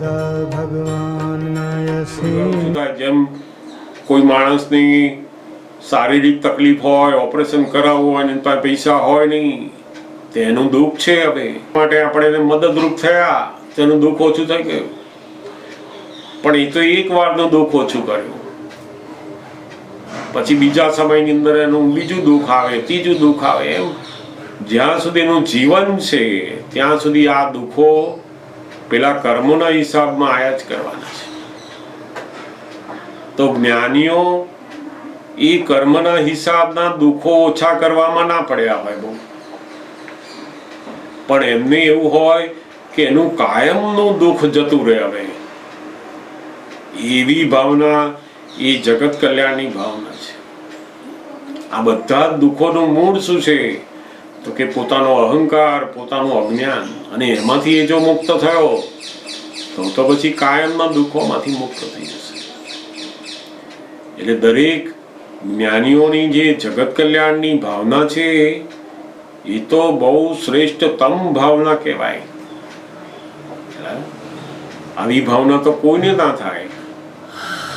દાદા ભગવાન જેમ કોઈ માણસની શારીરિક તકલીફ હોય, ઓપરેશન કરાવવું હોય ને પાસે પૈસા હોય નહીં, તેનું દુઃખ છે. હવે માટે આપણે એને મદદરૂપ થયા, તેનું દુઃખ ઓછું થઈ ગયું. પણ એ તો એક વારનું દુઃખ ઓછું કર્યું, પછી બીજા સમયની અંદર એનું બીજું દુઃખ આવે, ત્રીજું દુઃખ આવે. એમ જ્યાં સુધીનું જીવન છે ત્યાં સુધી આ દુઃખો પેલા કર્મોના હિસાબમાં આયા જ કરવાના છે. તો જ્ઞાનીઓ એ કર્મના હિસાબના દુઃખો ઓછા કરવામાં ના પડ્યા હોય બહુ, પણ એમને એવું હોય કે એનું કાયમનું દુઃખ જતું રહે. હવે એવી ભાવના એ જગત કલ્યાણની ભાવના છે. આ બધા દુઃખોનું મૂળ શું છે? તો કે પોતાનો અહંકાર, પોતાનું અજ્ઞાન, અને એમાંથી એ જો મુક્ત થયો તો પછી કાયમના દુઃખોમાંથી મુક્ત થઈ જશે. એટલે દરેક જ્ઞાનીઓની જે જગત કલ્યાણની ભાવના છે એ તો બહુ શ્રેષ્ઠતમ ભાવના કહેવાય. આવી ભાવના તો કોઈને ના થાય.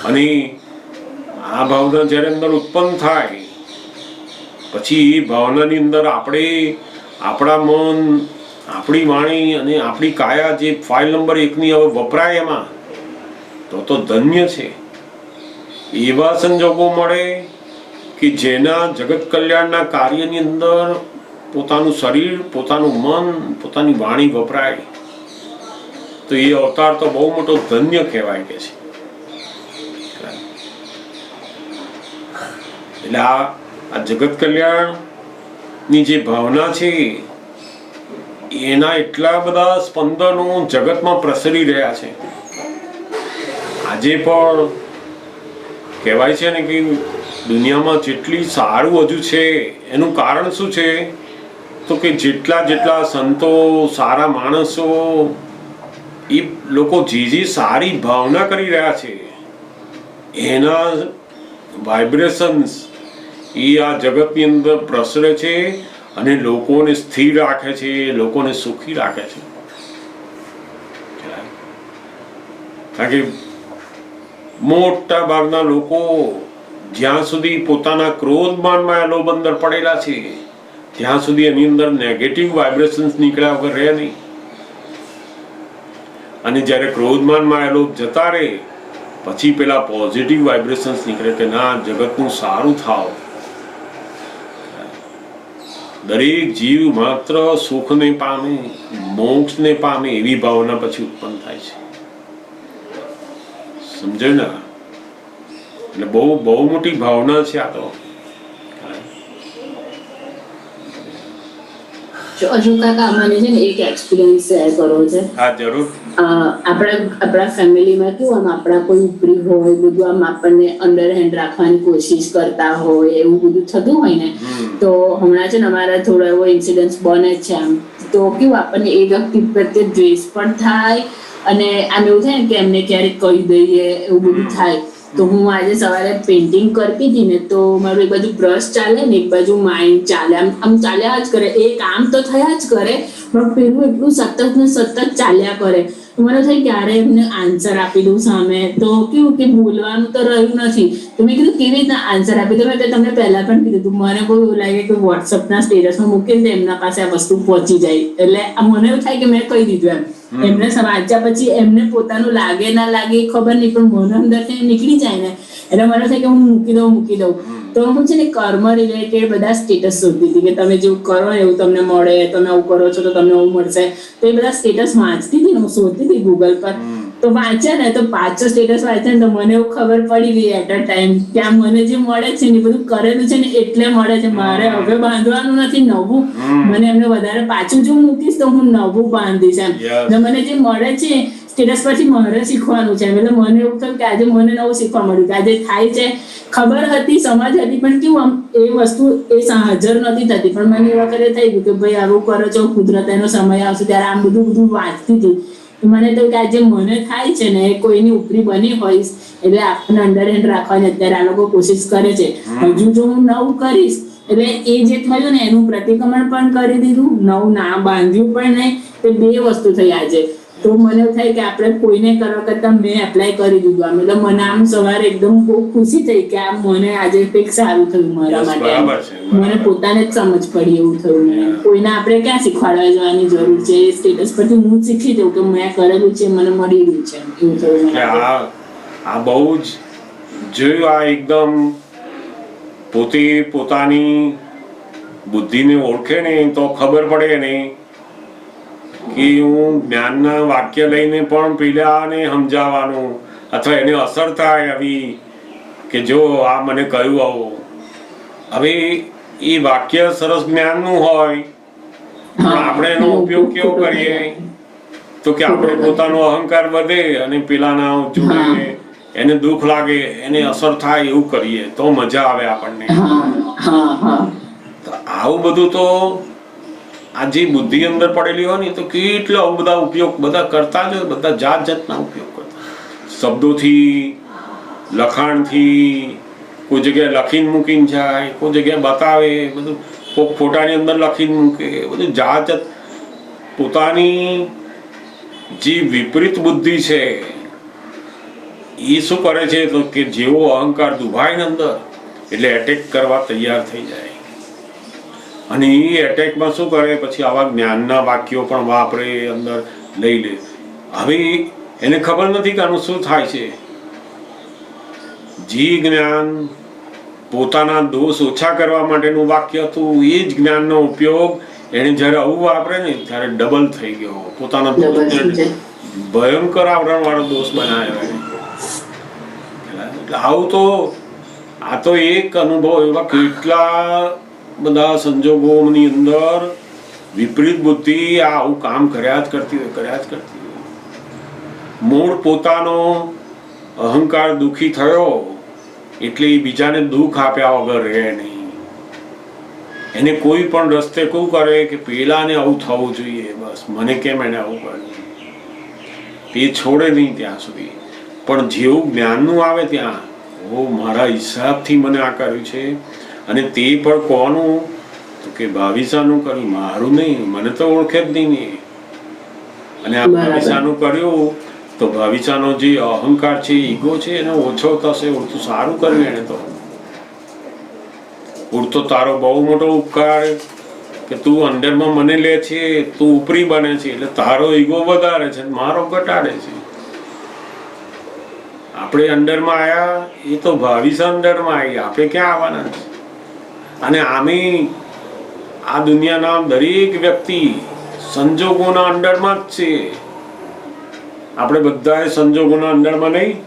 અને આ ભાવના જ્યારે અંદર ઉત્પન્ન થાય પછી એ ભાવનાની અંદર આપણે આપણા મન, આપણી વાણી અને આપણી કાયા જે ફાઇલ નંબર 1ની હવે વપરાય એમાં તો ધન્ય છે. એવા સંજોગો મળે કે જેના જગત કલ્યાણના કાર્યની અંદર પોતાનું શરીર, પોતાનું મન, પોતાની વાણી વપરાય તો એ અવતાર તો બહુ મોટો ધન્ય કહેવાય કે છે. એટલે આ જગત કલ્યાણની જે ભાવના છે એના એટલા બધા સ્પંદનો જગતમાં પ્રસરી રહ્યા છે. આજે પણ કહેવાય છે ને કે દુનિયામાં જેટલી સારું હજુ છે એનું કારણ શું છે? તો કે જેટલા સંતો, સારા માણસો, એ લોકો જે સારી ભાવના કરી રહ્યા છે એના વાઇબ્રેશન્સ એ આ જગતની અંદર પ્રસરે છે અને લોકોને સ્થિર રાખે છે, લોકોને સુખી રાખે છે. કારણ કે મોટા ભાગના લોકો જ્યાં સુધી પોતાના ક્રોધમાનમાં એ લોભ અંદર પડેલા છે ત્યાં સુધી એની અંદર નેગેટિવ વાઇબ્રેશન્સ નીકળ્યા વગર રહે નહીં. અને જ્યારે ક્રોધમાનમાં એ લોભ જતા રહે પછી પેલા પોઝિટિવ વાઇબ્રેશન્સ નીકળે કે ના, જગતનું સારું થાવ. દરેક જીવ માત્ર સુખને પામે, મોક્ષને પામે એવી ભાવના પછી ઉત્પન્ન થાય છે. સમજાય ને? એટલે બહુ મોટી ભાવના છે આ તો. હજુ કાકા મને છે ને એક એક્સપિરિયન્સ શેર કરવો છે. હા, જરૂર. આપણા ફેમિલીમાં કેવું આમ આપણા કોઈ ઉપરી હોય બધું આમ આપણને અંડર હેન્ડ રાખવાની કોશિશ કરતા હોય એવું બધું થતું હોય ને, તો હમણાં છે ને અમારા થોડો એવો ઇન્સિડન્સ બને છે આમ, તો કેવું આપણને એ વ્યક્તિ પ્રત્યે દ્વેષ પણ થાય અને આમ એવું થાય ને કે એમને ક્યારેક કહી દઈએ એવું બધું થાય. તો હું આજે સવારે પેઇન્ટિંગ કરતી હતી ને, તો મારું એક બાજુ બ્રશ ચાલે ને એક બાજુ માઇન્ડ ચાલે, આમ ચાલ્યા જ કરે. એ કામ તો થયા જ કરે પણ પેલું એટલું સતત ને સતત ચાલ્યા કરે. મને થાય ક્યારે એમને આન્સર આપી દઉં સામે, તો કેવું કે બોલવાનું તો રહ્યું નથી. તો મેં કીધું કેવી રીતના આન્સર આપી દઉં? મેં તમને પહેલા પણ કીધું હતું, મને બહુ એવું લાગે કે વોટ્સઅપના સ્ટેટસમાં મૂકીને એમના પાસે આ વસ્તુ પહોંચી જાય. એટલે મને એવું થાય કે મેં કહી દીધું એમ. એમને વાંચ્યા પછી એમને પોતાનું લાગે ના લાગે ખબર નહીં, પણ મને અંદરથી નીકળી જાય ને એટલે મને થાય કે હું મૂકી દઉં. તો હું છે ને કર્મ રિલેટેડ બધા સ્ટેટસ શોધતી હતી કે તમે જેવું કરો એવું તમને મળે, તમે આવું કરો છો તો તમને આવું મળશે. તો એ બધા સ્ટેટસ વાંચતી હતી ને, હું શોધતી હતી ગૂગલ પર. તો વાંચ્યા ને તો 5 સ્ટેટસ વાંચ્યા ને તો મને એવું ખબર પડી ગઈ એટ અ ટાઈમ કે આ મને જે મળે છે ને બધું કરેલું છે ને એટલે મળે છે. મારે હવે બાંધવાનું નથી નવું. મને એમને વધારે પાછું જો મૂકીશ તો હું નવું બાંધીશ એમ. મને જે મળે છે સ્ટેટસ પરથી મારે શીખવાનું છે. એટલે મને એવું થયું કે આજે મને નવું શીખવા મળ્યું કે આજે થાય છે. ખબર હતી, સમજ હતી, પણ કેવું આમ એ વસ્તુ એ હાજર નથી થતી. પણ મને એ વખતે થઈ ગયું કે ભાઈ આવું કરો છો, કુદરત એનો સમય આવશે ત્યારે આમ બધું વાંચતી હતી. મને તો કે આજે મને થાય છે ને કોઈની ઉપરી બની હોઈશ એટલે આપણને અંડર હેન્ડ રાખવાની અત્યારે આ લોકો કોશિશ કરે છે. હજુ જો હું નવું કરીશ એટલે એ જે થયું ને એનું પ્રતિક્રમણ પણ કરી દીધું, નવું ના બાંધ્યું પણ નહીં. તે 2 વસ્તુ થઈ આજે. તો મને એવું થાય કે આપણે કોઈને કરવા કરતા મેં એપ્લાય કરી દીધું આમ, એટલે મને આમ સવારે એકદમ બહુ ખુશી થઈ કે આ મને આજે કંઈક સારું થયું મારા Yes, માટે. બરાબર છે, મને બરાબર. પોતાને જ સમજ પડી એવું થયું મને. કોઈને આપણે ક્યાં શીખવાડવા જવાની જરૂર છે? સ્ટેટસ પરથી હું જ શીખી દઉં કે મેં કરેલું છે, મને મળી રહ્યું છે, એવું થયું મને. એટલે આ બહુ જ જોયું, આ એકદમ પોતે પોતાની બુદ્ધિને ઓળખે ને તો ખબર પડે નહીં કે હું જ્ઞાનના વાક્ય લઈને પણ પેલાને સમજાવવાનું અથવા એને અસર થાય આવી કે જો આ મને કહ્યું આવું. હવે એ વાક્ય સરસ જ્ઞાનનું હોય પણ આપણે એનો ઉપયોગ કેવો કરીએ તો કે આપણે પોતાનો અહંકાર વધે અને પેલાના જોડે એને દુઃખ લાગે, એને અસર થાય એવું કરીએ તો મજા આવે આપણને. તો આવું બધું તો આ જે બુદ્ધિ અંદર પડેલી હોય ને તો કેટલા બધા ઉપયોગ બધા કરતા જ હોય, બધા જાત જાતના ઉપયોગ કરતા, શબ્દોથી, લખાણથી, કોઈ જગ્યાએ લખીને મૂકીને જાય, કોઈ જગ્યાએ બતાવે, બધું કોઈક ફોટાની અંદર લખીને મૂકે, બધું જાત જાત. પોતાની જે વિપરીત બુદ્ધિ છે એ શું કરે છે તો કે જેવો અહંકાર દુભાય ને અંદર એટલે એટેક કરવા તૈયાર થઈ જાય. અને એ એટેકમાં શું કરે પછી આવા જ્ઞાનના વાક્યો પણ વાપરે, અંદર લઈ લે. હવે એને ખબર નથી કે આનું શું થાય છે. જે જ્ઞાન પોતાના દોષ ઓછા કરવા માટેનું વાક્ય હતું એ જ જ્ઞાનનો ઉપયોગ એને જ્યારે આવું વાપરે ને ત્યારે ડબલ થઈ ગયો, પોતાના દોષને ભયંકર આવરણ વાળો દોષ બનાવ્યો. એટલે આવું તો આ તો એક અનુભવ, એવા કેટલા બધા સંજોગોની અંદર વિપરીત બુદ્ધિ આવું કામ કર્યા જ કરતી હોય. મૂળ પોતાનો અહંકાર દુઃખી થયો એટલે એ બીજાને દુઃખ આપ્યા વગર રહે નહીં. એને કોઈ પણ રસ્તે શું કરે કે પેલાને આવું થવું જોઈએ, બસ મને કેમ એને આવું કર્યું, એ છોડે નહીં ત્યાં સુધી. પણ જેવું જ્ઞાનનું આવે ત્યાં ઓ મારા હિસાબથી મને આ કર્યું છે, અને તે પણ કોનું તો કે ભાવિસાનું કર્યું, મારું નહીં, મને તો ઓળખે જ નહીં. અને આ ભાવિસાનું કર્યું તો ભાવિસાનો જે અહંકાર છે, ઈગો છે, એને ઓછો થશે. ઉડતું સારું કર્યું એને તો. ઉડતો તારો બહુ મોટો ઉપકાર કે તું અંદરમાં મને લે છે, તું ઉપરી બને છે એટલે તારો ઈગો વધારે છે, મારો ઘટાડે છે. આપણે અંદરમાં આયા એ તો ભાવિસા અંદરમાં આવી, આપણે ક્યાં આવવાના છે. અને આમે આ દુનિયાના દરેક વ્યક્તિ સંજોગોના અંદરમાં જ છે. આપણે બધા સંજોગોના અંદરમાં નહીં.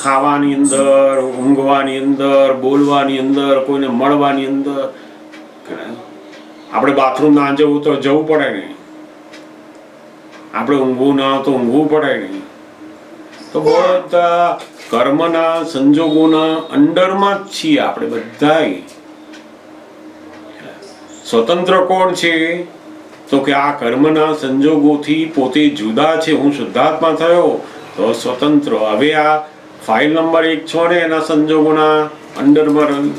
ખાવાની અંદર, ઊંઘવાની અંદર, બોલવાની અંદર, કોઈને મળવાની અંદર. આપણે બાથરૂમ ના જવું તો જવું પડે નહીં, આપણે ઊંઘવું ના તો ઊંઘવું પડે નહીં. તો બધા કર્મના સંજોગોના અંદરમાં જ છીએ આપણે બધા. સ્વતંત્ર કોણ છે તો કે આ કર્મના સંજોગોથી પોતે જુદા છે. હું શુદ્ધાત્મા થયો તો સ્વતંત્ર. હવે આ ફાઇલ નંબર 1 છો ને એના સંજોગોના અંદરમાં રહ્યું.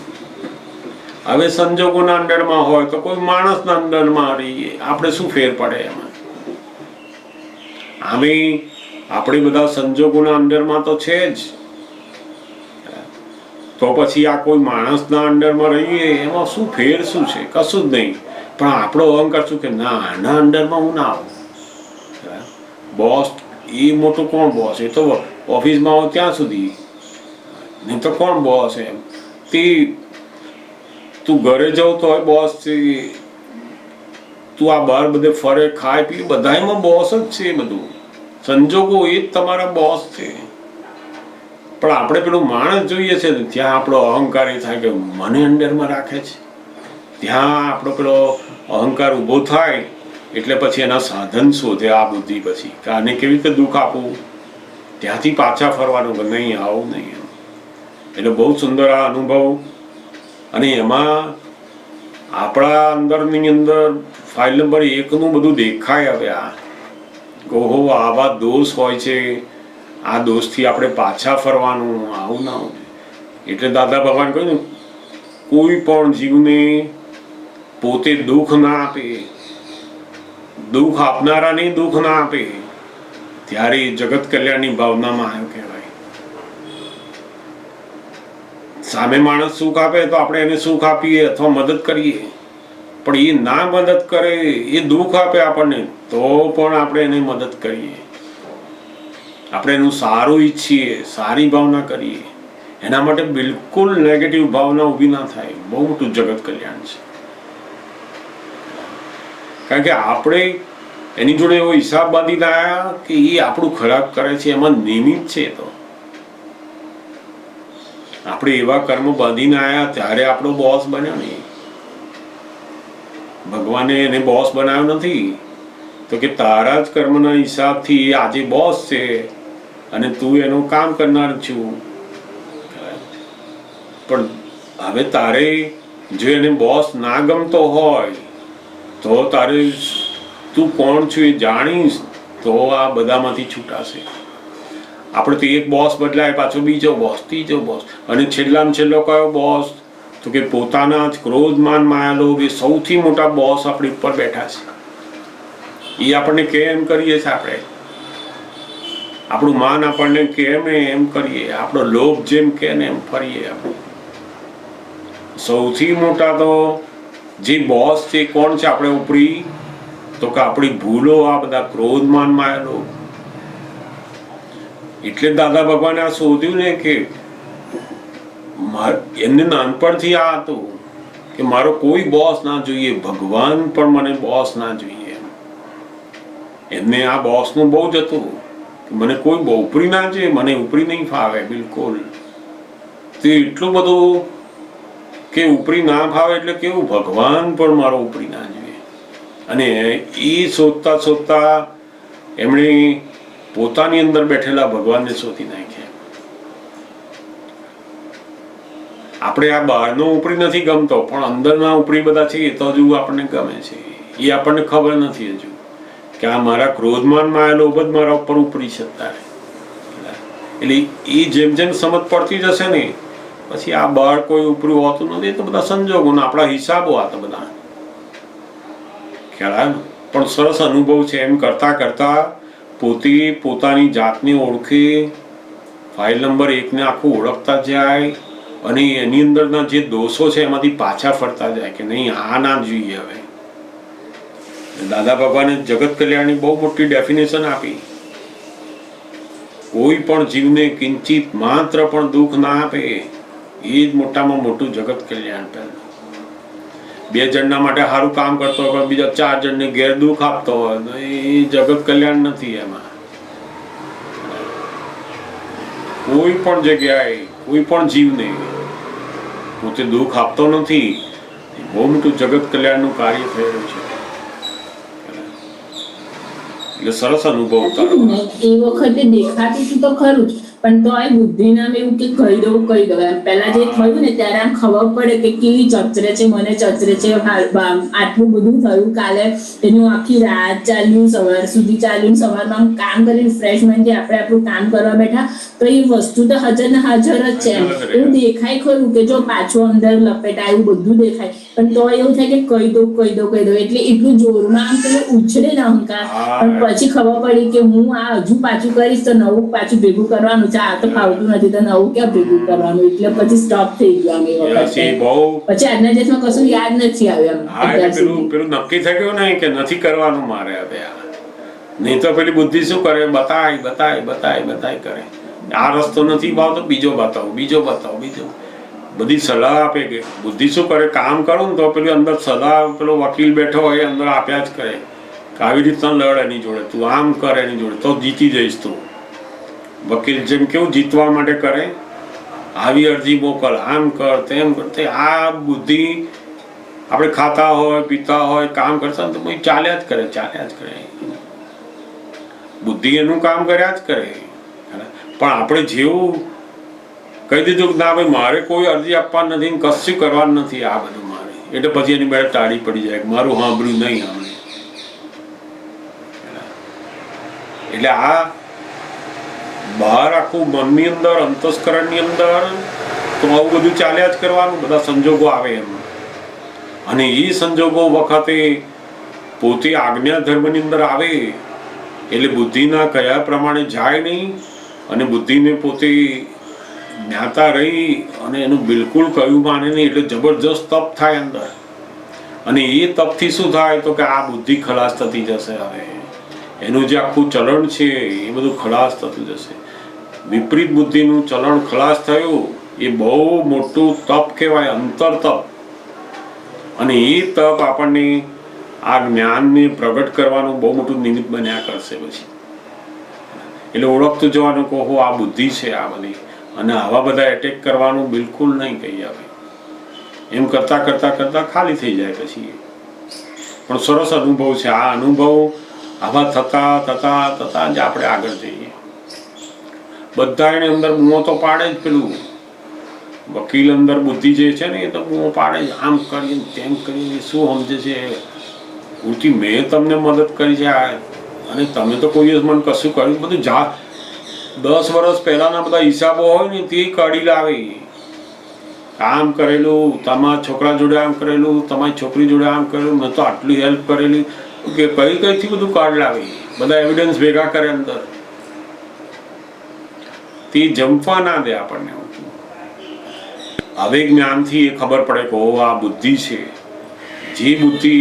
હવે સંજોગોના અંદરમાં હોય તો કોઈ માણસના અંદરમાં રહીએ, આપણે શું ફેર પડે એમાં. આમે આપણે બધા સંજોગોના અંદરમાં તો છે જ, તો પછી આ કોઈ માણસના અંદરમાં રહીએ એમાં શું ફેર શું છે? કશું જ નહીં. પણ આપણો અહંકાર શું કે ના, આના અંદરમાં હું ના આવું. બોસ એ મોટું કોણ બોસ? એ તો ઓફિસમાં આવો ત્યાં સુધી, નહીં તો કોણ બોસ એમ. તે તું ઘરે જવું તો હોય બોસ છે, તું આ બહાર બધે ફરે ખાય પી બધામાં બોસ જ છે. બધું સંજોગો એ જ તમારા બોસ છે. પણ આપણે પેલું માણસ જોઈએ છે ને ત્યાં આપણો અહંકાર એ થાય કે મને અંદરમાં રાખે છે. ત્યાં આપણો પેલો અહંકાર ઊભો થાય એટલે પછી એના સાધન શોધે આ બુદ્ધિ પછી કે આને કેવી રીતે દુઃખ આપવું, ત્યાંથી પાછા ફરવાનું કે નહીં આવું નહીં એમ. એટલે બહુ સુંદર આ અનુભવ. અને એમાં આપણા અંદરની અંદર ફાઇલ નંબર 1 બધું દેખાય. હવે આ ઓહો આવા દોષ હોય છે, આ દોષથી આપણે પાછા ફરવાનું, આવું ના હોય. એટલે દાદા ભગવાન કહ્યું કોઈ પણ જીવને પોતે દુઃખ ના આપે દુઃખ આપનારાને દુઃખ ના આપે ત્યારે એ જગત કલ્યાણની ભાવનામાં આવ્યો કહેવાય. સામે માણસ સુખ આપે તો આપણે એને સુખ આપીએ અથવા મદદ કરીએ, પણ એ ના મદદ કરે, એ દુઃખ આપે આપણને, તો પણ આપણે એને મદદ કરીએ, આપણે એનું સારું ઈચ્છીએ, સારી ભાવના કરીએ. એના માટે બિલકુલ નેગેટિવ ભાવના ઊભી ના થાય. બહુ મોટું જગત કલ્યાણ છે. કારણ કે આપણે એની જોડે એવો હિસાબ બાંધી લાયા કે એ આપણું ખરાબ કરે છે, એમાં નિમિત્ત છે. તો આપણે એવા કર્મ બાંધીને આવ્યા ત્યારે આપણો બોસ બન્યો ને. ભગવાને એને બોસ બનાવ્યો નથી, તો કે તારા જ કર્મના હિસાબથી એ આજે બોસ છે અને તું એનું કામ કરનાર છું. પણ હવે તારે જો એને બોસ ના ગમતો હોય તો તારે તું કોણ છું એ જાણીશ તો આ બધામાંથી છૂટાશે. આપણે તો એક બોસ બદલાય, પાછો બીજો બોસ, ત્રીજો બોસ, અને છેલ્લામાં છેલ્લો કયો બોસ? તો કે પોતાના જ ક્રોધમાન માયાલોભ એ સૌથી મોટા બોસ આપણી ઉપર બેઠા છે. એ આપણને કેમ કરીએ છે, આપણે આપણું માન આપણને કેમ એમ કરીએ, આપણો લોભ જેમ કે એમ ફરીએ. આપણે સૌથી મોટા તો જે બોસ છે કોણ છે આપણે ઉપરી? તો કે આપણી ભૂલો, આ બધા ક્રોધમાન માયાલોભ. એટલે દાદા ભગવાને આ શોધ્યું ને કે એમને નાનપણથી આ હતું કે મારો કોઈ બોસ ના જોઈએ, ભગવાન પણ મને બોસ ના જોઈએ. એમને આ બોસનું બહુ જ હતું કે મને કોઈ ઉપરી ના જોઈએ, મને ઉપરી નહીં ફાવે બિલકુલ. તો એટલું બધું કે ઉપરી ના ફાવે એટલે કેવું, ભગવાન પણ મારો ઉપરી ના જોઈએ. અને એ શોધતા શોધતા એમણે પોતાની અંદર બેઠેલા ભગવાનને શોધી નાખ્યા. આપણે આ બહારનો ઉપરી નથી ગમતો, પણ અંદરના ઉપરી બધા છે એ તો હજુ આપણને ગમે છે. એ આપણને ખબર નથી હજુ કે આ મારા ક્રોધમાન માયાલોભ જ મારા ઉપર ઉપરી છે અત્યારે. એટલે એ જેમ જેમ સમજ પડતી જશે ને પછી આ બહાર કોઈ ઉપરી હોતું નથી. તો બધા સંજોગો ને આપણા હિસાબો આ તો બધા ખ્યાલ. પણ સરસ અનુભવ છે. એમ કરતા કરતા પોતે પોતાની જાતને ઓળખે, ફાઇલ નંબર 1 ને આખું ઓળખતા જાય અને એની અંદરના જે દોષો છે એમાંથી પાછા ફરતા જાય કે નહીં, આ ના જોઈએ. હવે દાદા ભગવાને જગત કલ્યાણની બહુ મોટી ડેફિનેશન આપી. કોઈ પણ જીવને કિંચિત માત્ર પણ દુઃખ ના આપે, એ જ મોટામાં મોટું જગત કલ્યાણ. પહેલું 2 જણના માટે સારું કામ કરતો હોય, બીજા 4 જણને ઘેર દુઃખ આપતો હોય, તો એ જગત કલ્યાણ નથી. એમાં કોઈ પણ જગ્યાએ કોઈ પણ જીવને પોતે દુઃખ આપતો નથી. બહુ મોટું જગત કલ્યાણનું કાર્ય થઈ રહ્યું છે. એટલે સરસ અનુભવ તારો. એ વખતે દેખાતું તો ખરું જ, પણ તો આ બુદ્ધિ નામ એવું કે કહી દઉં પેલા જે થયું ને ત્યારે આમ ખબર પડે કે કેવી ચચરે છે, મને ચચરે છે. આટલું બધું થયું કાલે, એનું આખી રાત ચાલ્યું, સવાર સુધી ચાલ્યું, સવારમાં આમ કામ કરીને ફ્રેશ માઇન્ડથી આપણે આપણું કામ કરવા બેઠા તો એ વસ્તુ તો હાજર ને હાજર જ છે. એવું દેખાય ખરું કે જો પાછું અંદર લપેટા એવું બધું દેખાય, પણ તો એવું થાય કે કહી દઉં એટલે એટલું જોરમાં આમ પેલું ઉછળે ને અહંકાર. પણ પછી ખબર પડી કે હું આ હજુ પાછું કરીશ તો નવું પાછું ભેગું કરવાનું છે. આ તો ફાવતું નથી તો નવું ક્યાં ભેગું કરવાનું, એટલે પછી સ્ટોપ થઈ ગયું. એ વખતે પછી આજના દિવસમાં કશું યાદ નથી આવ્યું. પેલું નક્કી થઈ ગયું ને કે નથી કરવાનું મારે હવે. નહીં તો પેલી બુદ્ધિ શું કરે, બતાય કરે. આ રસ્તો નથી ભાવતો, બીજો બતાવો, બધી સલાહ આપે. કે બુદ્ધિ શું કરે, કામ કરો ને તો પેલું અંદર સલાહ પેલો વકીલ બેઠો હોય અંદર આપ્યા જ કરે. આવી રીતના લડ એની જોડે, તું આમ કર એની જોડે તો જીતી જઈશ તું. વકીલ જેમ કેવું જીતવા માટે કરે, આવી અરજી મોકલ, આમ કર, તેમ કર. આ બુદ્ધિ આપણે ખાતા હોય, પીતા હોય, કામ કરતા તો ચાલ્યા જ કરે. બુદ્ધિ એનું કામ કર્યા જ કરે. પણ આપણે જેવું કહી દીધું કે ના ભાઈ મારે કોઈ અરજી આપવા નથી, કશું કરવાનું નથી, આ બધું મારે, એટલે પછી એની બેઠ ટાળી પડી જાય, મારું સાંભળ્યું નહીં સાંભળ્યું. એટલે આ બહાર આખું મનની અંદર, અંતસ્કરણની અંદર તો આવું બધું ચાલ્યા જ કરવાનું. બધા સંજોગો આવે એમ, અને એ સંજોગો વખતે પોતે આજ્ઞા ધર્મની અંદર આવે એટલે બુદ્ધિના કયા પ્રમાણે જાય નહીં, અને બુદ્ધિને પોતે જ્ઞાતા રહી અને એનું બિલકુલ કયું માને નહીં, એટલે જબરજસ્ત તપ થાય અંદર. અને એ તપથી શું થાય તો કે આ બુદ્ધિ ખલાસ થતી જશે. હવે એનું જે આખું ચલણ છે એ બધું ખલાસ થતું જશે. વિપરીત બુદ્ધિનું ચલણ ખલાસ થયું એ બહુ મોટું તપ કહેવાય, અંતર તપ. અને એ તપ આપણને આ જ્ઞાનને પ્રગટ કરવાનું બહુ મોટું નિમિત્ત બન્યા કરશે પછી. એટલે ઓળખતું જવાનું કહો આ બુદ્ધિ છે આ બધી, અને આવા બધા એટેક કરવાનું બિલકુલ નહીં કહી આવે. એમ કરતા કરતા કરતા ખાલી થઈ જાય પછી. પણ સરસ અનુભવ છે આ અનુભવ. આવા થતા થતા થતા જ આપણે આગળ જઈએ. બધા એને અંદર બૂમો તો પાડે જ. પેલું વકીલ અંદર બુદ્ધિ જે છે ને એ તો બૂમો પાડે જ, આમ કરીને તેમ કરીને. શું સમજે છે ઉલટી મેં તમને મદદ કરી છે અને તમે તો કોઈ જ મને કશું કર્યું. બધું 10 વર્ષ પહેલાના બધા હિસાબો હોય ને તે કાઢી લાવે. આમ કરેલું, તમારા છોકરા જોડે આમ કરેલું, તમારી છોકરી જોડે આમ કરેલું, મેં તો આટલી હેલ્પ કરેલી, કે કઈથી બધું કાઢી લાવે. બધા એવિડન્સ ભેગા કરે અંદર. તે જંપવા ના દે આપણને. હવે જ્ઞાનથી એ ખબર પડે કે આ બુદ્ધિ છે. જે બુદ્ધિ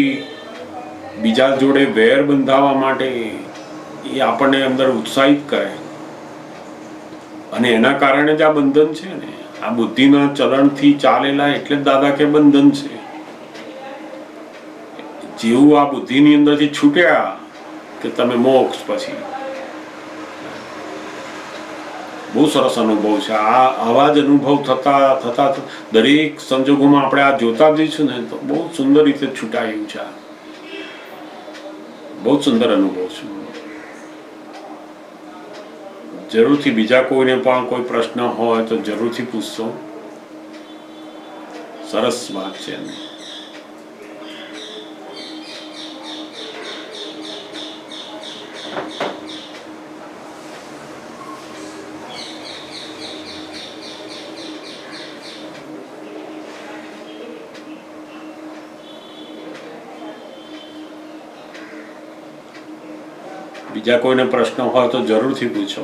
બીજા જોડે વેર બંધાવવા માટે એ આપણને અંદર ઉત્સાહિત કરે, અને એના કારણે જ આ બંધન છે ને. આ બુદ્ધિના ચલણથી ચાલેલા એટલે જ દાદા કે બંધન છે. જેવું આ બુદ્ધિની અંદરથી છૂટ્યા કે તમે મોક્ષ પછી. બહુ સરસ અનુભવ છે આ. આવા જ અનુભવ થતા થતા દરેક સંજોગોમાં આપણે આ જોતા જઈશું ને તો બહુ સુંદર રીતે છૂટાયું છે. બહુ સુંદર અનુભવ છે. જરૂરથી બીજા કોઈને પણ કોઈ પ્રશ્ન હોય તો જરૂરથી પૂછશો. સરસ વાત છે. બીજા કોઈને પ્રશ્ન હોય તો જરૂરથી પૂછો.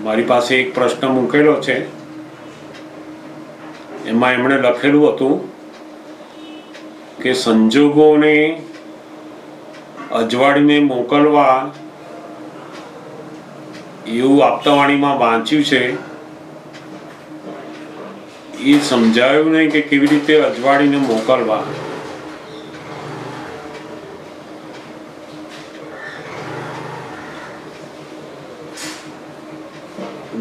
મારી પાસે એક પ્રશ્ન મૂકેલો છે. એમાં એમણે લખેલું હતું કે સંજોગોને અજવાળીને મોકલવા એવું આપતાવાણીમાં વાંચ્યું છે. એ સમજાયું નહીં કે કેવી રીતે અજવાળીને મોકલવા.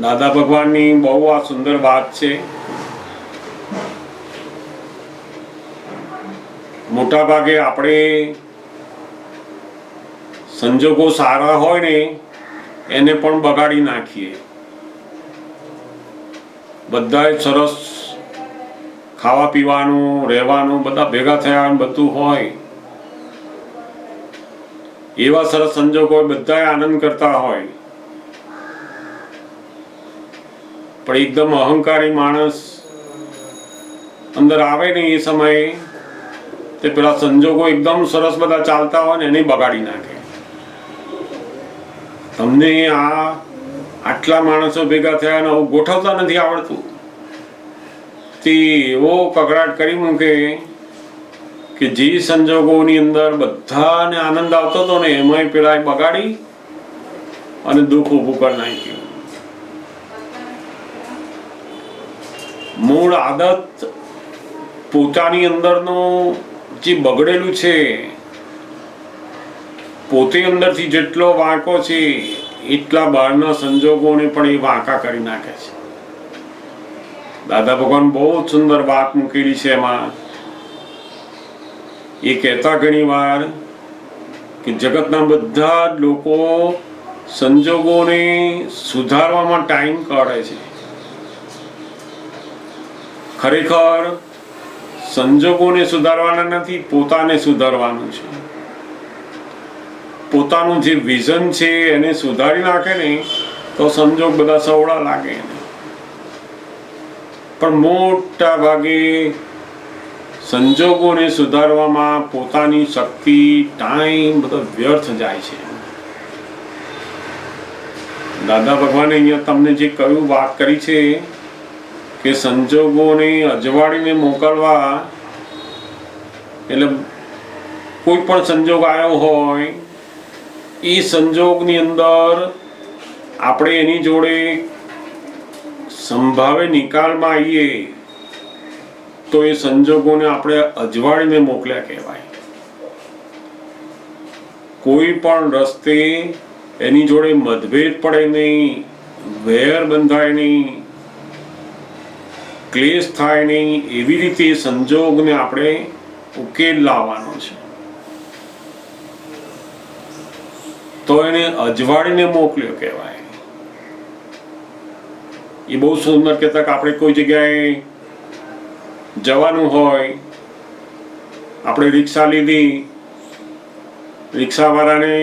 દાદા ભગવાનની બહુ આ સુંદર વાત છે. મોટા ભાગે આપણે સંજોગો સારા હોય ને એને પણ બગાડી નાખીએ. બધાય સરસ ખાવા પીવાનું, રહેવાનું, બધા ભેગા થયા બધું હોય, એવા સરસ સંજોગો હોય, બધાય આનંદ કરતા હોય, પણ એકદમ અહંકારી માણસ અંદર આવે ને એ સમયે તે પેલા સંજોગો એકદમ સરસ બધા ચાલતા હોય ને એને બગાડી નાખે. તમને આટલા માણસો ભેગા થયા ને ગોઠવતા નથી આવડતું, તે એવો કકડાટ કરી મૂકે કે જે સંજોગોની અંદર બધાને આનંદ આવતો હતો ને એમાંય પેલા બગાડી અને દુઃખ ઊભું કરી નાખ્યું. મૂળ આદત પોતાની અંદરનું જે બગડેલું છે, પોતે અંદરથી જેટલો વાંકો છે એટલા બહારના સંજોગોને પણ એ વાંકા કરી નાખે છે. દાદા ભગવાન બહુ સુંદર વાત મૂકેલી છે એમાં. એ કહેતા ઘણી વાર કે જગતના બધા જ લોકો સંજોગોને સુધારવામાં ટાઈમ કાઢે છે. ખરેખર સંજોગોને સુધારવાના નથી, પોતાને સુધારવાનું છે. પોતાનું જે વિઝન છે એને સુધારી નાખે ને તો સંજોગ બધા સવળા લાગે એને. પણ મોટા ભાગે સંજોગોને સુધારવામાં પોતાની શક્તિ, ટાઈમ બધો વ્યર્થ જાય છે. દાદા ભગવાને અહીંયા તમને જે કહ્યું, વાત કરી છે કે સંજોગોને અજવાળીને મોકલવા, એટલે કોઈ પણ સંજોગ આવ્યો હોય એ સંજોગની અંદર આપણે એની જોડે સંભાવે નિકાલમાં આવીએ તો એ સંજોગોને આપણે અજવાળીને મોકલ્યા કહેવાય. કોઈ પણ રસ્તે એની જોડે મતભેદ પડે નહીં, વેર બંધાય નહીં, ક્લેશ થાય નહીં, એવી રીતે સંજોગને આપણે ઉકેલ લાવવાનો છે. તો એને અજવાળીને મોકલ્યો કહેવાય. એ બહુ સુંદર કહેતા કે આપણે કોઈ જગ્યાએ જવાનું હોય, આપણે રિક્ષા લીધી, રિક્ષાવાળાને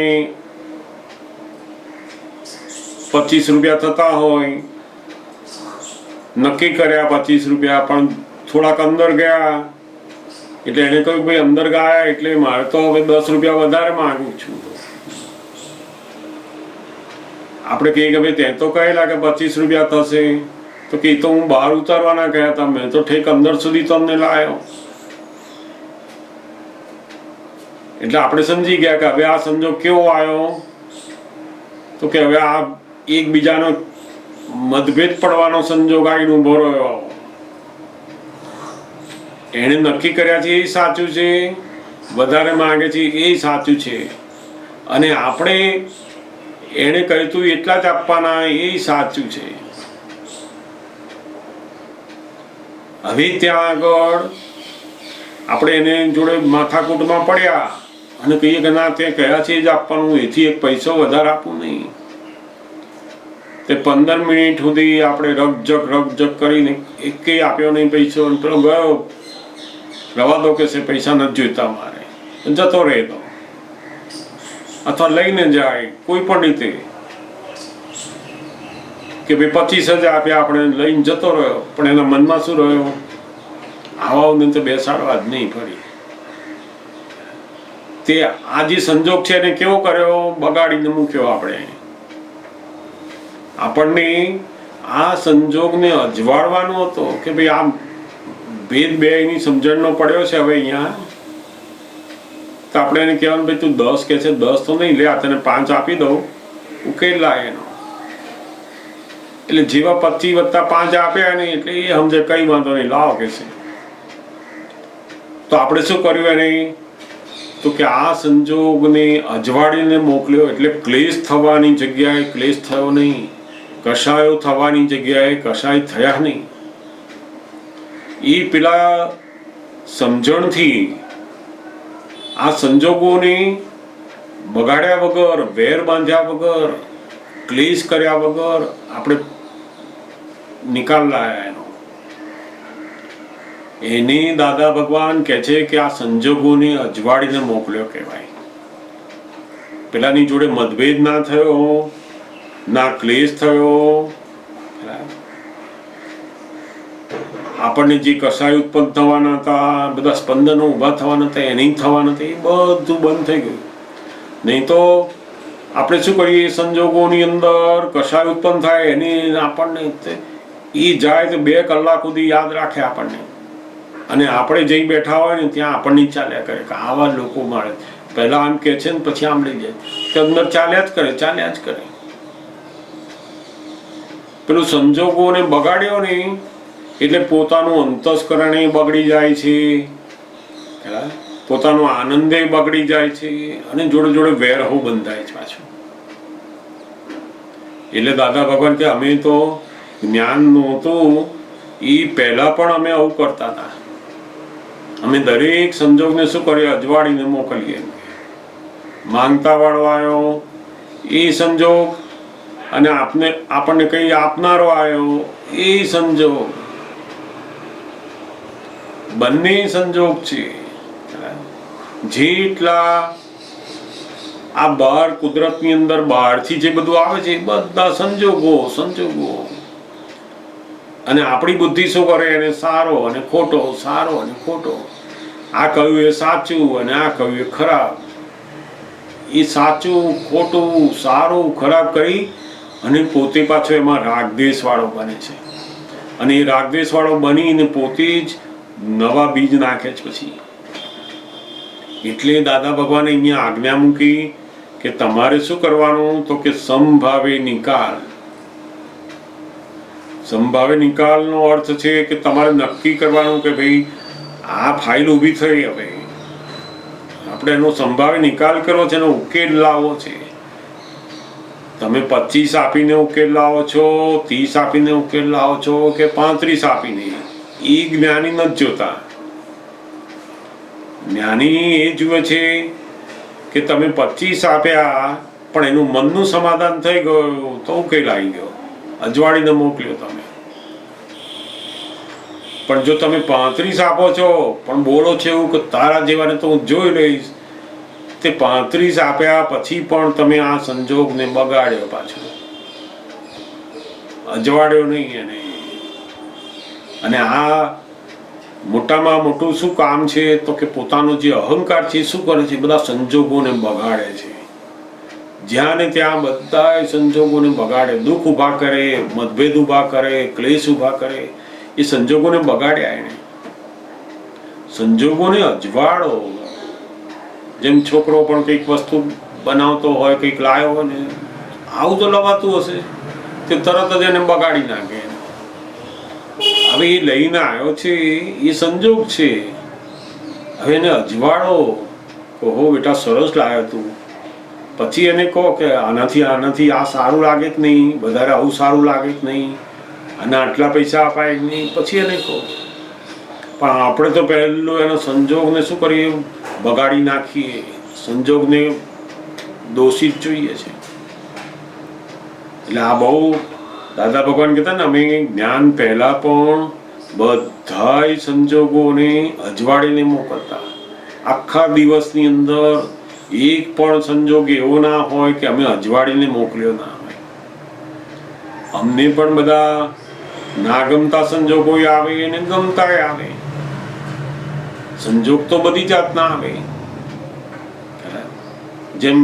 25 રૂપિયા થતા હોય, નક્કી કર્યા 25 રૂપિયા, પણ થોડાક અંદર ગયા એટલે એને કહ્યું ભાઈ અંદર ગયા એટલે મારે તો હવે 10 રૂપિયા વધારે માંગુ છું. આપણે કહીએ કે ભાઈ તે તો કહેલા કે 25 રૂપિયા થશે, તો કે તો હું બહાર ઉતારવાના ગયા હતા, મેં તો ઠેક અંદર સુધી તમને લાવ્યો. એટલે આપણે સમજી ગયા કે હવે આ સંજોગ કેવો આવ્યો, તો કે હવે આ એકબીજાનો મતભેદ પડવાનો સંજોગ આવીને ઉભો રહ્યો. એને નક્કી કર્યા છે એ સાચું છે, વધારે માંગે છે એ સાચું છે, અને આપણે એને કહ્યું તું એટલા જ આપવાના એ સાચું છે. હવે ત્યાં આગળ આપણે એને જોડે માથાકૂટમાં પડ્યા અને કહીએ કે ના તે કહ્યા છે જ આપવાનું, એથી એક પૈસો વધારે આપવું નહીં. તે 15 મિનિટ સુધી આપણે રકઝક કરીને એકેય આપ્યો નહીં પૈસો, પેલો ગયો, રવા દો કે છે પૈસા નથી જોઈતા મારે, જતો રહે તો, અથવા લઈને જાય કોઈ પણ રીતે કે ભાઈ 25,000 આપ્યા, આપણે લઈને જતો રહ્યો, પણ એના મનમાં શું રહ્યો, આવાને તો બેસાડવા જ નહીં ફરી. તે આ જે સંજોગ છે એને કેવો કર્યો, બગાડીને મૂક્યો. આપણને આ સંજોગને અજવાળવાનો હતો કે ભાઈ આ ભેદ બેની સમજણનો પડ્યો છે. હવે અહીંયા તો આપણે એને કહેવાનું ભાઈ તું 10 કે છે, 10 તો નહીં લે, આ તને 5 આપી દઉં, ઉકેલ લાય એનો. એટલે જેવા 25 + 5 આપ્યા નહીં એટલે એ સમજે કઈ વાંધો નહીં, લાવો કે છે. તો આપણે શું કર્યું એને, તો કે આ સંજોગને અજવાળીને મોકલ્યો. એટલે ક્લેશ થવાની જગ્યાએ ક્લેશ થયો નહીં, કશાયો થવાની જગ્યાએ કશાય થયા નહીં. એ પેલા સમજણથી આ સંજોગોને બગાડ્યા વગર, વેર બાંધ્યા વગર, ક્લેશ કર્યા વગર આપણે નિકાલ લાયા એનો. એને દાદા ભગવાન કહે છે કે આ સંજોગોને અજવાળીને મોકલ્યો કહેવાય. પેલાની જોડે મતભેદ ના થયો, ના ક્લેશ થયો, આપણને જે કસાય ઉત્પન્ન થવાના હતા, બધા સ્પંદનો ઊભા થવાના હતા, એ નહીં થવાના હતા, એ બધું બંધ થઈ ગયું. નહીં તો આપણે શું કરીએ, સંજોગોની અંદર કસાય ઉત્પન્ન થાય એની આપણને એ જાય તો 2 કલાક સુધી યાદ રાખે આપણને, અને આપણે જઈ બેઠા હોય ને ત્યાં આપણને ચાલ્યા કરે કે આવા લોકો મળે, પહેલા આમ કે છે ને પછી આમ લઈ જાય, કે અંદર ચાલ્યા જ કરે. પેલું સંજોગોને બગાડ્યો નહીં એટલે પોતાનું અંતસ્કરણ બગડી જાય છે, પોતાનો આનંદે બગડી જાય છે, અને જોડે જોડે વેરહો બંધાય છે પાછું. એટલે દાદા ભગવાન કે અમે તો જ્ઞાન નહોતું એ પહેલા પણ અમે આવું કરતા હતા. અમે દરેક સંજોગને શું કરીએ, અજવાળીને મોકલીએ. માંગતા વાળો આવ્યો એ સંજોગ, અને આપણને કઈ આપનારો આવ્યો એ સંજોગ, બંને સંજોગ છે. જેટલા આ બહાર કુદરતની અંદર બહારથી જે બધું આવે છે એ બધા સંજોગો અને આપણી બુદ્ધિ શું કરે, એને સારો અને ખોટો, સારો અને ખોટો, આ કહ્યું એ સાચું અને આ કહ્યું એ ખરાબ, એ સાચું ખોટું સારું ખરાબ કરી અને પોતે પાછો એમાં રાગદ્વેષ વાળો બને છે. અને એ રાગદ્વેષ વાળો બનીને પોતે જ નવા બીજ નાખે છે પછી. એટલે દાદા ભગવાને અહીંયા આજ્ઞા મૂકી કે તમારે શું કરવાનું, તો કે સમભાવે નિકાલ. સમભાવે નિકાલનો અર્થ છે કે તમારે નક્કી કરવાનું કે ભાઈ આ ફાઇલ ઊભી થઈ, હવે આપણે એનો સંભાવે નિકાલ કરવો છે, એનો ઉકેલ લાવવો છે. તમે 25 આપીને ઉકેલ લાવો છો, 30 આપીને ઉકેલ લાવો છો કે 35 આપીને, એ જ્ઞાની નથી જોતા. જ્ઞાની એ જુએ છે કે તમે 25 આપ્યા પણ એનું મનનું સમાધાન થઈ ગયું તો ઉકેલ આવી ગયો, અજવાળીને મોકલ્યો તમે. પણ જો તમે 35 આપો છો પણ બોલો છો એવું કે તારા જેવાને તો હું જોઈ લઈશ, તે 35 આપ્યા પછી પણ તમે આ સંજોગને બગાડ્યો, પાછો અજવાડ્યો નહીં એને. અને આ મોટામાં મોટું શું કામ છે, તો કે પોતાનો જે અહંકાર છે શું કરે છે, બધા સંજોગોને બગાડે છે. જ્યાં ને ત્યાં બધા સંજોગોને બગાડે, દુઃખ ઊભા કરે, મતભેદ ઊભા કરે, ક્લેશ ઊભા કરે. એ સંજોગોને બગાડ્યા એને. સંજોગોને અજવાળો. જેમ છોકરો પણ કંઈક વસ્તુ બનાવતો હોય, કંઈક લાવ્યો હોય ને, આવું તો લવાતું હશે, તે તરત જ એને બગાડી નાખે. હવે એ લઈને આવ્યો છે એ સંજોગ છે, હવે એને અજવાળો. કહો બેટા સરસ લાવ્યો તું, પછી એને કહો કે આનાથી આ સારું લાગે કે નહીં, વધારે આવું સારું લાગે કે નહીં, અને આટલા પૈસા અપાય કે નહીં, પછી એને કહો. પણ આપણે તો પહેલું એનો સંજોગને શું કરીએ, બગાડી નાખીએ, સંજોગને દોષિત જોઈએ છે. એટલે આ બહુ દાદા ભગવાન કહેતા ને, અમે જ્ઞાન પહેલા પણ બધા સંજોગોને અજવાળીને મોકલતા. આખા દિવસની અંદર એક પણ સંજોગ એવો ના હોય કે અમે અજવાળીને મોકલ્યો ના હોય. અમને પણ બધા ના ગમતા સંજોગો આવે અને ગમતા આવે. સંજોગ તો બધી જાતના આવે. જેમ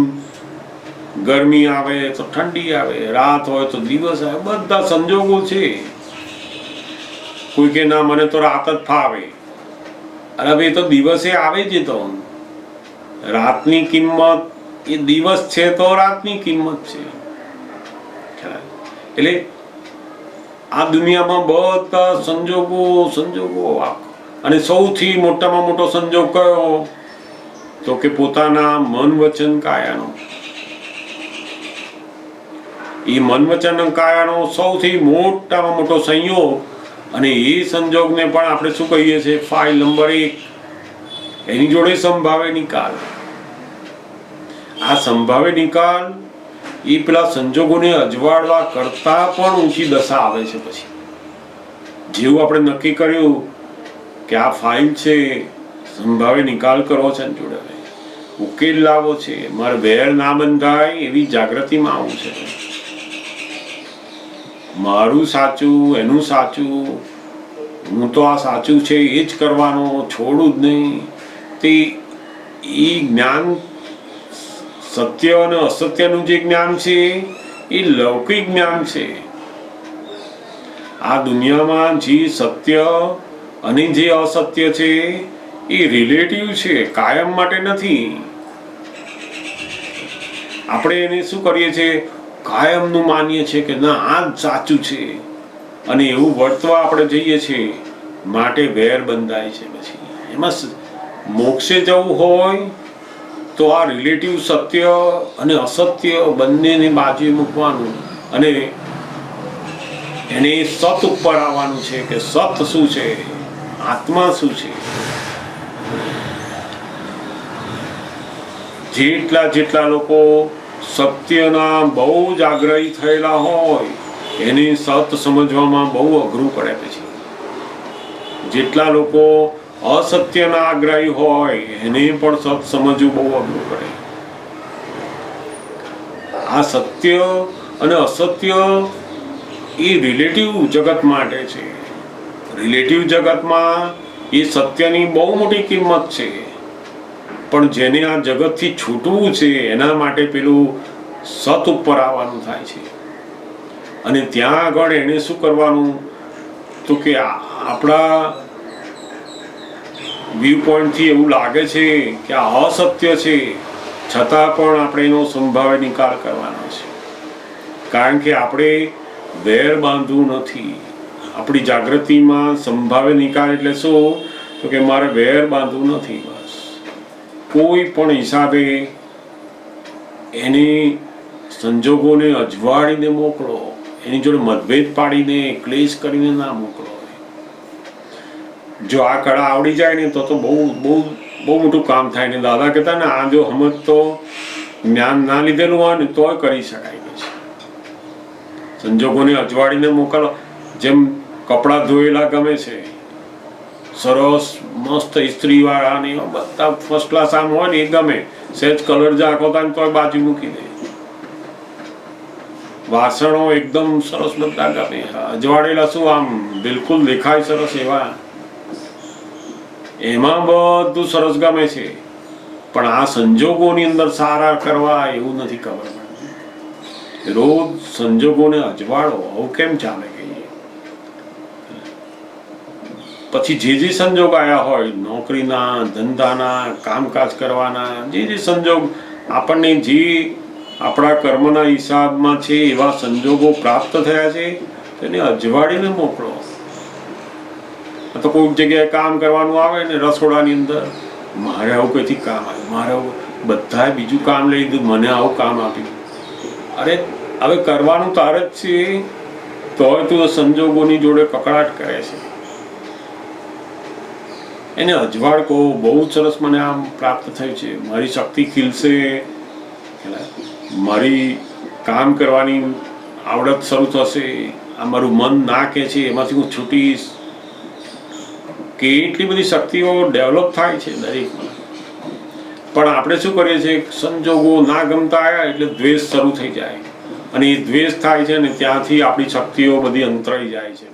ગરમી આવે તો ઠંડી આવે, રાત હોય તો દિવસ આવે, બધા સંજોગો છે. કોઈ કે ના મને તો રાત જ ફાવે, અરે ભાઈ તો દિવસે આવે છે. તો રાતની કિંમત એ દિવસ છે તો રાતની કિંમત છે. એટલે આ દુનિયામાં બધા સંજોગો અને સૌથી મોટામાં મોટો સંજોગ કયો, તો કે પોતાના મન વચન કાયાનો. એ મન વચન કાયાનો સૌથી મોટામાં મોટો સંયોગ. અને એ સંજોગને પણ આપણે શું કહીએ છીએ, ફાઇલ નંબર 1. એની જોડે સંભાવે નિકાલ. આ સંભાવે નિકાલ એ પેલા સંજોગોને અજવાળવા કરતા પણ ઊંચી દશા આવે છે. પછી જેવું આપણે નક્કી કર્યું કે આ ફાઇલ છે, સંભાવે નિકાલ કરવો છે, જોડે ઉકેલ લાવવો છે, મારે વેર ના બંધાય એવી જાગૃતિમાં આવવું છે. મારું સાચું, એનું સાચું, હું તો આ સાચું છે એ જ કરવાનો, છોડું જ નહીં. તે એ જ્ઞાન, સત્ય અને અસત્યનું જે જ્ઞાન છે એ લૌકિક જ્ઞાન છે. આ દુનિયામાં જે સત્ય અને જે અસત્ય છે એ રિલેટિવ છે, કાયમ માટે નથી. આપણે એને શું કરીએ છીએ, કાયમનું માનીએ છીએ કે ના આ જ સાચું છે, અને એવું વર્તવા આપણે જઈએ છીએ, માટે વેર બંધાય છે. પછી એમાં મોક્ષે જવું હોય તો આ રિલેટિવ સત્ય અને અસત્ય બંનેને બાજુએ મૂકવાનું અને એને સત ઉપર આવવાનું છે કે સત શું છે, આત્મા શું છે. જેટલા લોકો સત્યના બહુ જ આગ્રહી થયેલા હોય એને સત સમજવામાં બહુ અઘરું પડે. પછી જેટલા લોકો અસત્યના આગ્રહી હોય એને પણ સત સમજવું બહુ અઘરું પડે. આ સત્ય અને અસત્ય એ રિલેટિવ જગત માટે છે. રિલેટિવ જગતમાં એ સત્યની બહુ મોટી કિંમત છે, પણ જેને આ જગતથી છૂટવું છે એના માટે પેલું સત ઉપર આવવાનું થાય છે. અને ત્યાં આગળ એને શું કરવાનું, તો કે આપણા વ્યૂ પોઈન્ટથી એવું લાગે છે કે આ અસત્ય છે, છતાં પણ આપણે એનો સંભાવે નિકાલ કરવાનો છે. કારણ કે આપણે વેર બાંધવું નથી. આપણી જાગૃતિમાં સંભાવે નિકાલ એટલે શું, તો કે મારે વેર બાંધવું નથી. બસ કોઈ પણ હિસાબે એની સંજોગોને અજવાળીને મોકલો, એની જોડે મતભેદ પાડીને ક્લેશ કરીને ના મોકલો. જો આ કળા આવડી જાય ને તો બહુ બહુ બહુ મોટું કામ થાય ને. દાદા કહેતા ને આ જો સમજ તો જ્ઞાન ના લીધેલું હોય ને તોય કરી શકાય છે. સંજોગોને અજવાળીને મોકલો. જેમ કપડાં ધોયેલા ગમે છે, સરસ મસ્ત ઇસ્ત્રી વાળા ને બધા ફર્સ્ટ ક્લાસ આમ હોય ને એ ગમે. સહેજ કલર જાખો થાય ને તોય બાજુ મૂકી દે. વાસણો એકદમ સરસ બધા ગમે, અજવાળેલા શું આમ બિલકુલ દેખાય સરસ એવા, એમાં બધું સરસ ગમે છે. પણ આ સંજોગોની અંદર સારા કરવા એવું નથી ખબર પડતી. રોજ સંજોગોને અજવાળો, આવું કેમ ચાલે કહીએ. પછી જે સંજોગ આવ્યા હોય, નોકરીના, ધંધાના, કામકાજ કરવાના, જે સંજોગ આપણને જે આપણા કર્મના હિસાબમાં છે એવા સંજોગો પ્રાપ્ત થયા છે તેને અજવાળીને મોકલો. તો કોઈક જગ્યાએ કામ કરવાનું આવે ને રસોડાની અંદર, મારે આવું કઈથી કામ આવ્યું, મારે આવું બધાએ બીજું કામ લઈ લીધું, મને આવું કામ આપ્યું. અરે હવે કરવાનું તાર જ છે, તોય તું સંજોગોની જોડે કકડાટ કરે છે. એને અજવાળ કહો. બહુ સરસ મને આમ પ્રાપ્ત થયું છે, મારી શક્તિ ખીલશે, મારી કામ કરવાની આવડત શરૂ થશે, આ મારું મન ના કે છે એમાંથી હું છૂટીશ. કેટલી બધી શક્તિઓ ડેવલપ થાય છે દરેકમાં. પણ આપણે શું કરીએ છીએ, સંજોગો ના ગમતા આવ્યા એટલે દ્વેષ શરૂ થઈ જાય, અને એ દ્વેષ થાય છે ને ત્યાંથી આપણી શક્તિઓ બધી અંતરાઈ જાય છે.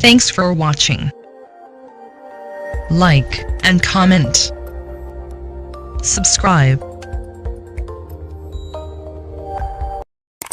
Thanks for watching. Like and comment. Subscribe.